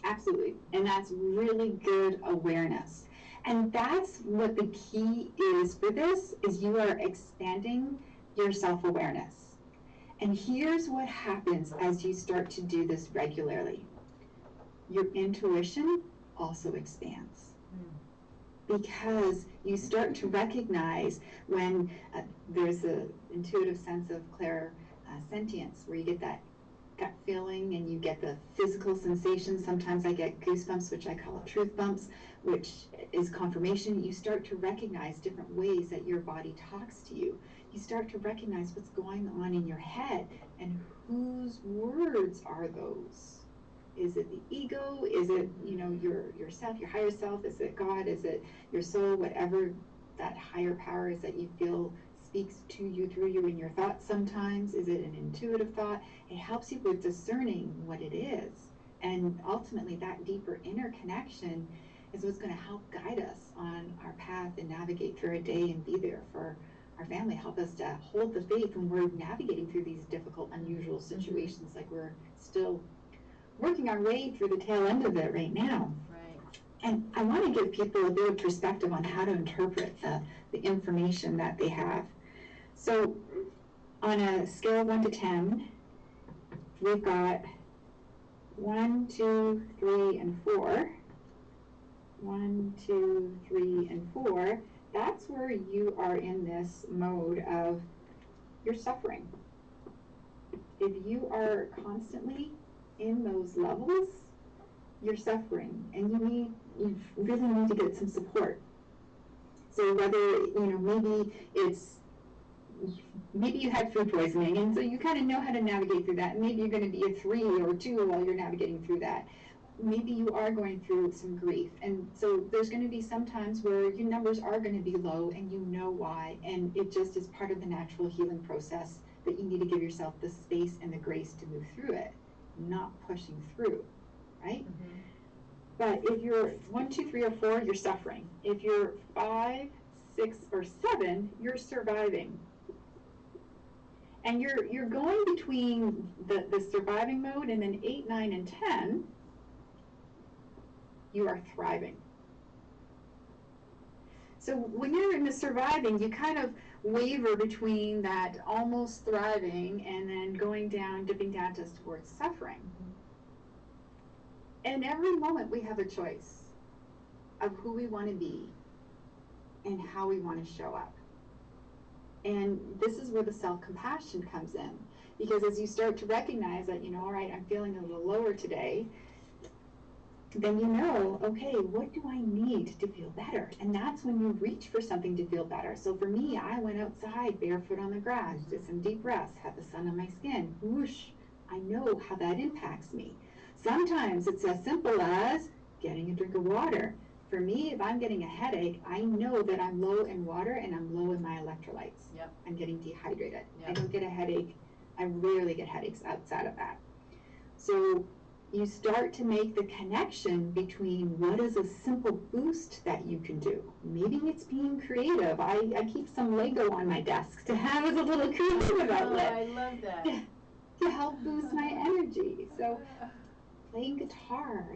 Absolutely. And that's really good awareness. And that's what the key is for this, is you are expanding your self-awareness. And here's what happens as you start to do this regularly. Your intuition also expands. Because you start to recognize when there's an intuitive sense of sentience, where you get that gut feeling and you get the physical sensation. Sometimes I get goosebumps, which I call truth bumps, which is confirmation. You start to recognize different ways that your body talks to you. You start to recognize what's going on in your head and whose words are those. Is it the ego? Is it, yourself, your higher self? Is it God? Is it your soul? Whatever that higher power is that you feel speaks to you, through you in your thoughts sometimes. Is it an intuitive thought? It helps you with discerning what it is. And ultimately, that deeper inner connection is what's going to help guide us on our path and navigate through a day and be there for our family. Help us to hold the faith when we're navigating through these difficult, unusual situations, like we're still working our way through the tail end of it right now. Right. And I want to give people a bit of perspective on how to interpret the information that they have. So on a scale of 1 to 10, we've got 1, 2, 3, and 4. 1, 2, 3, and 4. That's where you are in this mode of you're suffering. If you are constantly in those levels, you're suffering, and you really need to get some support. So whether, maybe you had food poisoning, and so you kind of know how to navigate through that, and maybe you're going to be a 3 or 2 while you're navigating through that. Maybe you are going through some grief, and so there's going to be some times where your numbers are going to be low, and you know why, and it just is part of the natural healing process that you need to give yourself the space and the grace to move through it, not pushing through, right? Mm-hmm. But if you're 1, 2, 3, or 4, you're suffering. If you're 5, 6, or 7, you're surviving. And you're going between the surviving mode, and then 8, 9, and 10, you are thriving. So when you're in the surviving, you kind of waver between that almost thriving and then going down, dipping down just towards suffering. And every moment we have a choice of who we want to be and how we want to show up. And this is where the self-compassion comes in. Because as you start to recognize that, all right, I'm feeling a little lower today, then you know, okay, what do I need to feel better? And that's when you reach for something to feel better. So for me, I went outside barefoot on the grass, did some deep breaths, had the sun on my skin, whoosh. I know how that impacts me. Sometimes it's as simple as getting a drink of water. For me, if I'm getting a headache, I know that I'm low in water and I'm low in my electrolytes. Yep. I'm getting dehydrated. Yep. I don't get a headache. I rarely get headaches outside of that. So you start to make the connection between what is a simple boost that you can do. Maybe it's being creative. I keep some Lego on my desk to have as a little creative outlet. Oh, I love that. To help boost my energy. So playing guitar,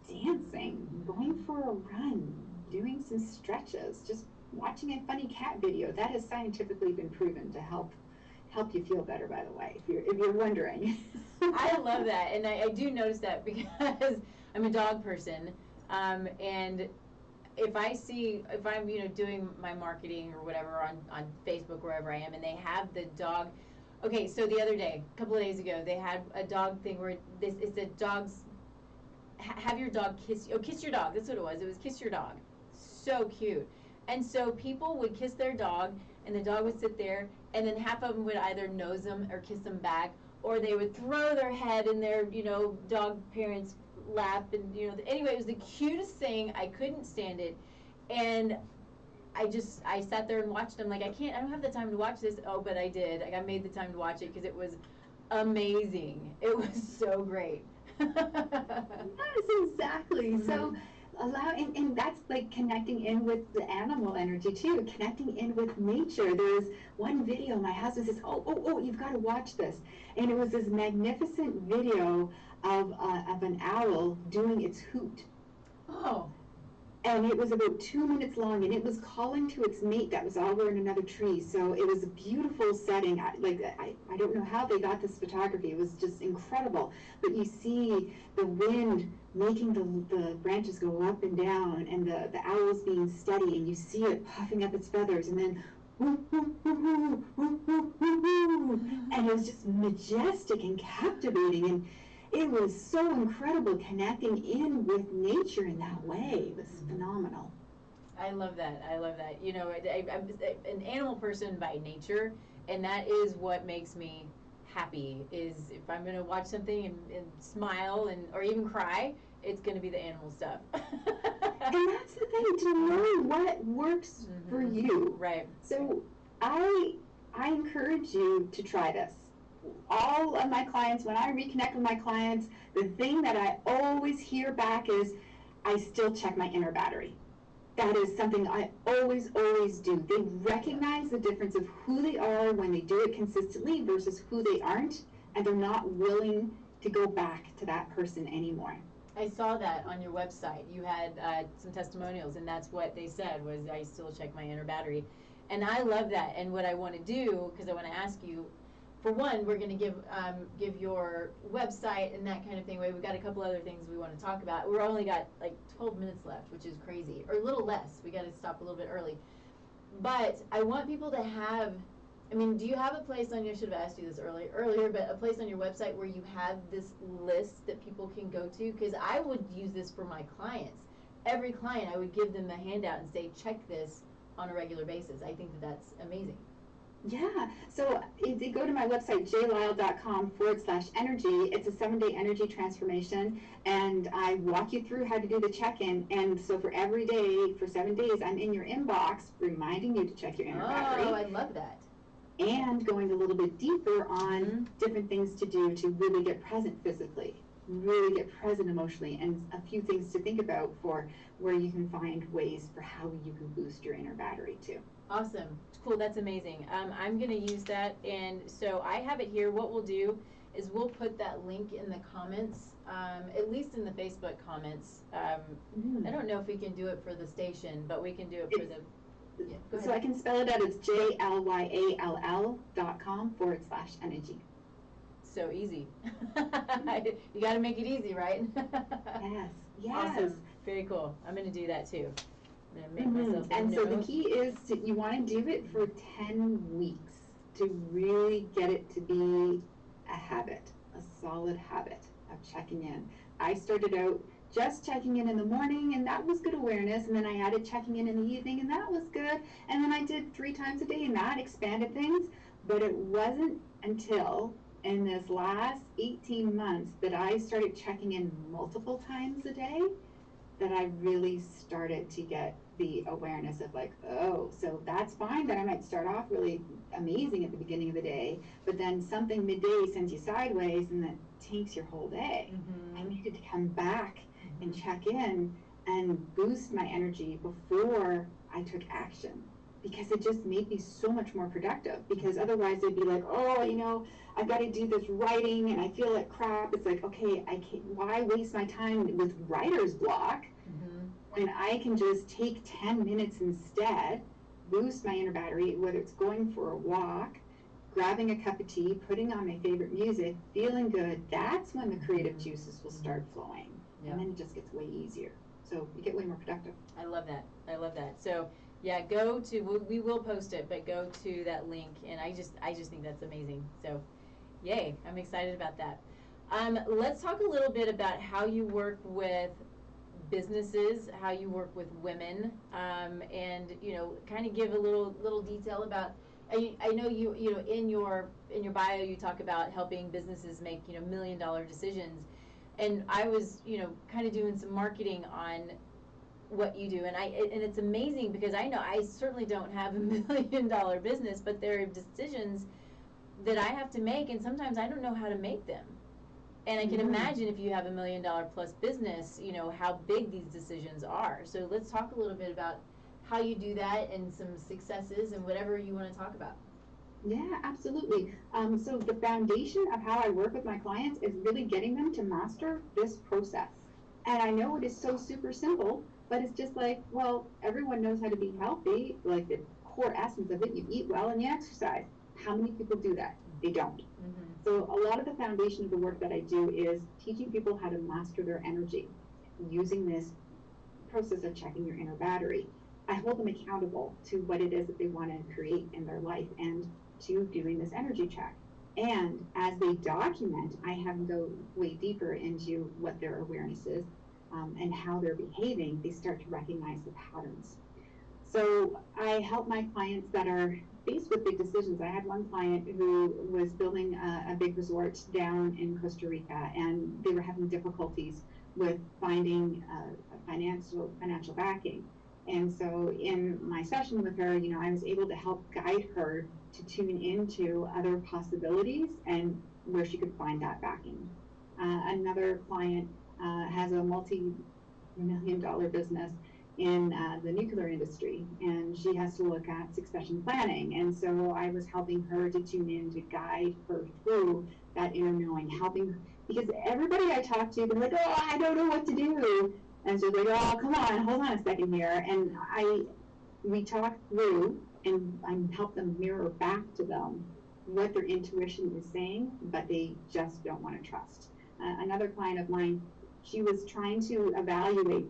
dancing, going for a run, doing some stretches, just watching a funny cat video. That has scientifically been proven to help you feel better, by the way, if you're wondering. I love that, and I do notice that because I'm a dog person, and if I'm doing my marketing or whatever on Facebook, wherever I am, and they have the dog. Okay, so the other day, a couple of days ago, they had a dog thing where it's a dog's have your dog kiss you. Oh, kiss your dog. That's what it was. It was kiss your dog. So cute. And so people would kiss their dog, and the dog would sit there, and then half of them would either nose them or kiss them back, or they would throw their head in their, dog parents' lap, and, anyway, it was the cutest thing. I couldn't stand it. And I sat there and watched them like, I don't have the time to watch this. Oh, but I did. I made the time to watch it because it was amazing. It was so great. Yes, exactly. Mm-hmm. So and that's like connecting in with the animal energy too, connecting in with nature. There's one video my husband says, oh, you've got to watch this. And it was this magnificent video of an owl doing its hoot. Oh. And it was about 2 minutes long, and it was calling to its mate that was over in another tree. So it was a beautiful setting. I don't know how they got this photography. It was just incredible. But you see the wind making the branches go up and down, and the owls being steady, and you see it puffing up its feathers, and then woo, woo, woo, woo, woo, woo, woo, woo. And it was just majestic and captivating. And it was so incredible connecting in with nature in that way. It was phenomenal. I love that. I'm an animal person by nature, and that is what makes me happy. Is if I'm going to watch something and smile or even cry, it's going to be the animal stuff. And that's the thing, to know what works for you. Right. So I encourage you to try this. All of my clients, when I reconnect with my clients, the thing that I always hear back is, I still check my inner battery. That is something I always do. They recognize the difference of who they are when they do it consistently versus who they aren't, and they're not willing to go back to that person anymore. I saw that on your website. You had some testimonials, and that's what they said was, I still check my inner battery. And I love that. And what I want to do, because I want to ask you, for one, we're going to give your website and that kind of thing away. We've got a couple other things we want to talk about. We're only got like 12 minutes left, which is crazy, or a little less. We got to stop a little bit early. But I want people to have, do you have a place on your, I should have asked you this earlier, but a place on your website where you have this list that people can go to? Because I would use this for my clients. Every client, I would give them a handout and say, check this on a regular basis. I think that's amazing. Yeah, so if you go to my website, jlyle.com/energy, it's a 7-day energy transformation, and I walk you through how to do the check-in. And so for every day, for 7 days, I'm in your inbox reminding you to check your inner battery. Oh, I love that. And going a little bit deeper on different things to do to really get present physically, really get present emotionally, and a few things to think about for where you can find ways for how you can boost your inner battery too. Awesome. Cool. That's amazing. I'm going to use that. And so I have it here. What we'll do is we'll put that link in the comments, at least in the Facebook comments. I don't know if we can do it for the station, but we can do it for the... Yeah, go ahead. So I can spell it out. It's JLYALL.com/energy. So easy. You got to make it easy, right? Yes. Awesome. Very cool. I'm going to do that too. I'm going to make myself a And note. so the key is you want to do it for 10 weeks to really get it to be a habit, a solid habit of checking in. I started out just checking in the morning, and that was good awareness. And then I added checking in the evening, and that was good. And then I did 3 times a day, and that expanded things. But it wasn't until in this last 18 months that I started checking in multiple times a day that I really started to get the awareness of like, oh, so that's fine that I might start off really amazing at the beginning of the day, but then something midday sends you sideways and that tanks your whole day. I needed to come back and check in and boost my energy before I took action, because it just made me so much more productive. Because otherwise they'd be like, oh, you know, I've got to do this writing and I feel like crap. It's like, okay, I can't, why waste my time with writer's block when I can just take 10 minutes instead, boost my inner battery, whether it's going for a walk, grabbing a cup of tea, putting on my favorite music, feeling good. That's when the creative juices will start flowing. And then it just gets way easier. So you get way more productive. I love that. I love that. So yeah, go to, we will post it, but go to that link, and I just think that's amazing. So yay, I'm excited about that. Let's talk a little bit about how you work with businesses, how you work with women, and you know, kind of give a little detail about. I know you know in your bio you talk about helping businesses make, you know, $1 million decisions, and I was, you know, kind of doing some marketing on what you do, and it's amazing because I know I certainly don't have $1 million business, but there are decisions that I have to make, and sometimes I don't know how to make them. And I can imagine if you have $1 million plus business, you know, how big these decisions are. So let's talk a little bit about how you do that and some successes and whatever you want to talk about. Yeah, absolutely. So the foundation of how I work with my clients is really getting them to master this process. And I know it is so super simple, but it's just like, well, everyone knows how to be healthy, like the core essence of it. You eat well and you exercise. How many people do that? They don't. So a lot of the foundation of the work that I do is teaching people how to master their energy using this process of checking your inner battery. I hold them accountable to what it is that they want to create in their life and to doing this energy check. And as they document, I have them go way deeper into what their awareness is and how they're behaving. They start to recognize the patterns. So I help my clients that are faced with big decisions. I had one client who was building a big resort down in Costa Rica, and they were having difficulties with finding financial backing. And so in my session with her, you know, I was able to help guide her to tune into other possibilities and where she could find that backing. Another client has a multi-million-dollar business in the nuclear industry, and she has to look at succession planning. And so I was helping her to tune in, to guide her through that inner knowing, helping, because everybody I talk to, they're like, oh, I don't know what to do. And so they go, oh, come on, hold on a second here. And we talk through and I help them mirror back to them what their intuition is saying, but they just don't want to trust. Another client of mine, she was trying to evaluate.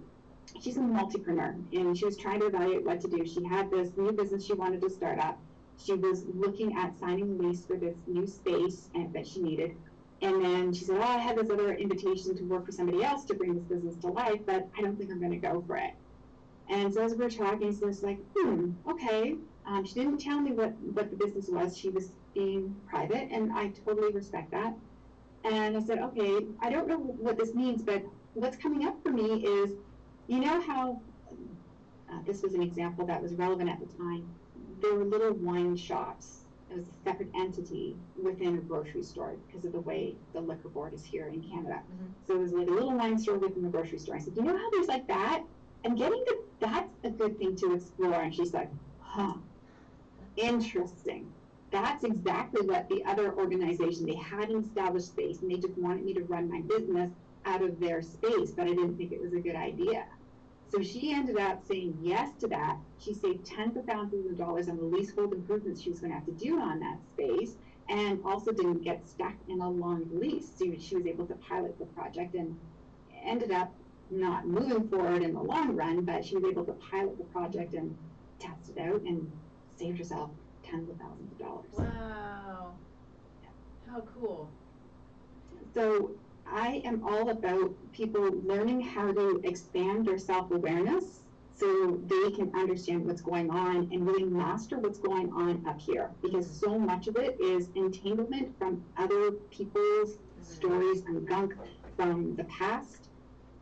She's a multipreneur, and she was trying to evaluate what to do. She had this new business she wanted to start up. She was looking at signing a lease for this new space that she needed. And then she said, oh, I had this other invitation to work for somebody else to bring this business to life, but I don't think I'm going to go for it. And so as we were talking, so it's like, okay. She didn't tell me what the business was. She was being private, and I totally respect that. And I said, okay, I don't know what this means, but what's coming up for me is, you know how, this was an example that was relevant at the time, there were little wine shops. It was a separate entity within a grocery store because of the way the liquor board is here in Canada. So it was like a little wine store within the grocery store. I said, you know how there's like that? And getting to, that's a good thing to explore. And she's like, huh, interesting. That's exactly what the other organization, they had an established space and they just wanted me to run my business out of their space, but I didn't think it was a good idea. So she ended up saying yes to that. She saved tens of thousands of dollars on the leasehold improvements she was going to have to do on that space, and also didn't get stuck in a long lease. So she was able to pilot the project and ended up not moving forward in the long run, but she was able to pilot the project and test it out and saved herself tens of thousands of dollars. Wow. How cool. So I am all about people learning how to expand their self-awareness so they can understand what's going on and really master what's going on up here, because so much of it is entanglement from other people's stories and gunk from the past.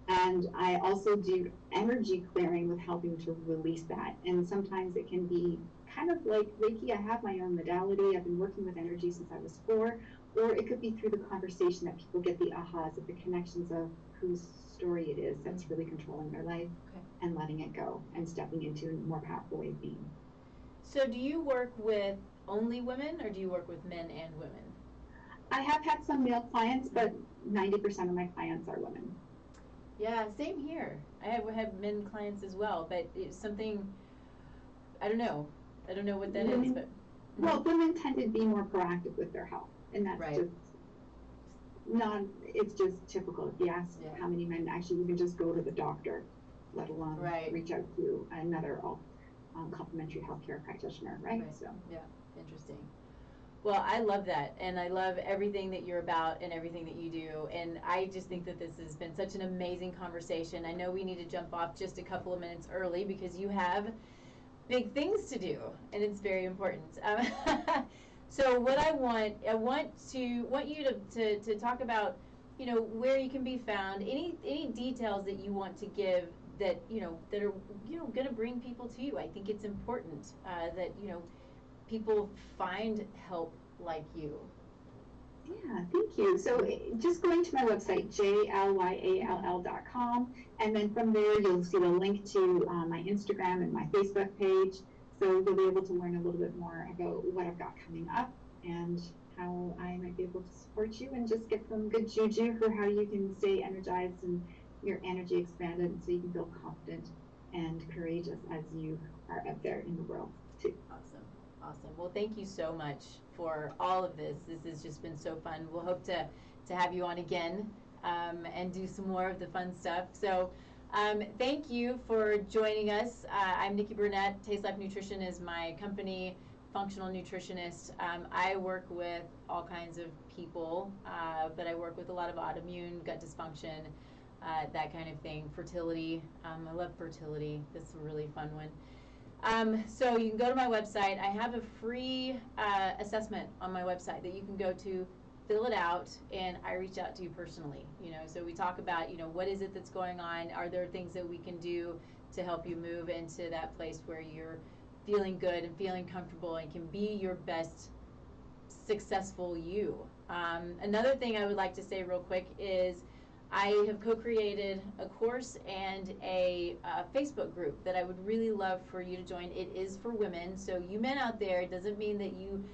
And I also do energy clearing with helping to release that. And sometimes it can be kind of like Reiki. I have my own modality. I've been working with energy since I was 4. Or it could be through the conversation that people get the ahas of the connections of whose story it is that's really controlling their life, and letting it go and stepping into a more powerful way of being. So do you work with only women, or do you work with men and women? I have had some male clients, but 90% of my clients are women. Yeah, same here. I have men clients as well, but it's something, I don't know what that is, but. Well, women tend to be more proactive with their health, and that's just it's just typical. If you ask how many men actually even just go to the doctor, let alone reach out to another complementary healthcare practitioner, right? So yeah, interesting. Well, I love that, and I love everything that you're about and everything that you do, and I just think that this has been such an amazing conversation. I know we need to jump off just a couple of minutes early because you have big things to do, and it's very important. So what I want you to talk about, where you can be found, any details that you want to give that that are going to bring people to you. I think it's important that people find help like you. Yeah, thank you. So just going to my website, jlyall.com, and then from there you'll see the link to my Instagram and my Facebook page. So you'll be able to learn a little bit more about what I've got coming up and how I might be able to support you, and just get some good juju for how you can stay energized and your energy expanded, so you can feel confident and courageous as you are out there in the world too. Awesome. Well, thank you so much for all of this. This has just been so fun. We'll hope to have you on again and do some more of the fun stuff. So thank you for joining us. I'm Nikki Burnett. Taste Life Nutrition is my company, functional nutritionist. I work with all kinds of people, but I work with a lot of autoimmune, gut dysfunction, that kind of thing, fertility. I love fertility. This is a really fun one. So you can go to my website. I have a free assessment on my website that you can go to, fill it out, and I reach out to you personally. So we talk about, what is it that's going on? Are there things that we can do to help you move into that place where you're feeling good and feeling comfortable and can be your best successful you? Another thing I would like to say real quick is I have co-created a course and a Facebook group that I would really love for you to join. It is for women, so you men out there, it doesn't mean that you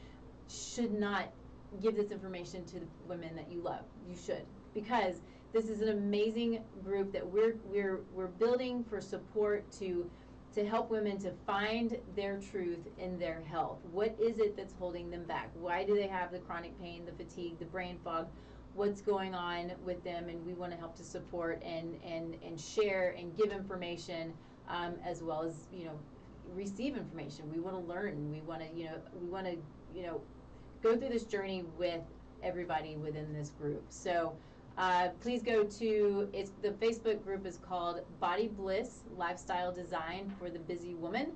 should not give this information to the women that you love. You should, because this is an amazing group that we're building for support to help women to find their truth in their health. What is it that's holding them back? Why do they have the chronic pain, the fatigue, the brain fog? What's going on with them? And we want to help to support and share and give information, as well as receive information. We want to learn. We want to go through this journey with everybody within this group. So please go to the Facebook group is called Body Bliss Lifestyle Design for the Busy Woman.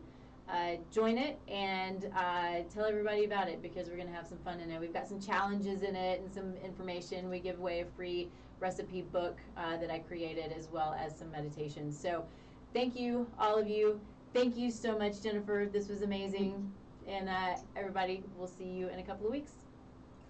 Join it and tell everybody about it, because we're going to have some fun in it. We've got some challenges in it and some information. We give away a free recipe book that I created, as well as some meditations. So thank you, all of you. Thank you so much, Jennifer. This was amazing. And everybody, we'll see you in a couple of weeks.